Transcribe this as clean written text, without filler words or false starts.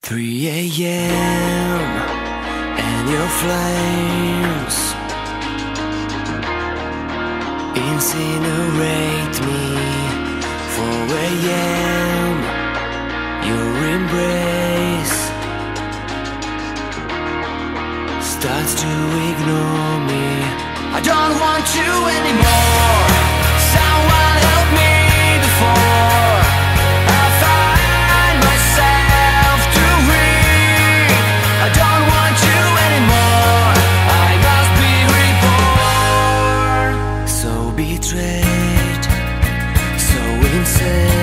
3 a.m. and your flames incinerate me. 4 a.m. your embrace starts to ignore me. I don't want you anymore. Someone help me before I find myself to weak. I don't want you anymore. I must be reborn. So betrayed, so insane.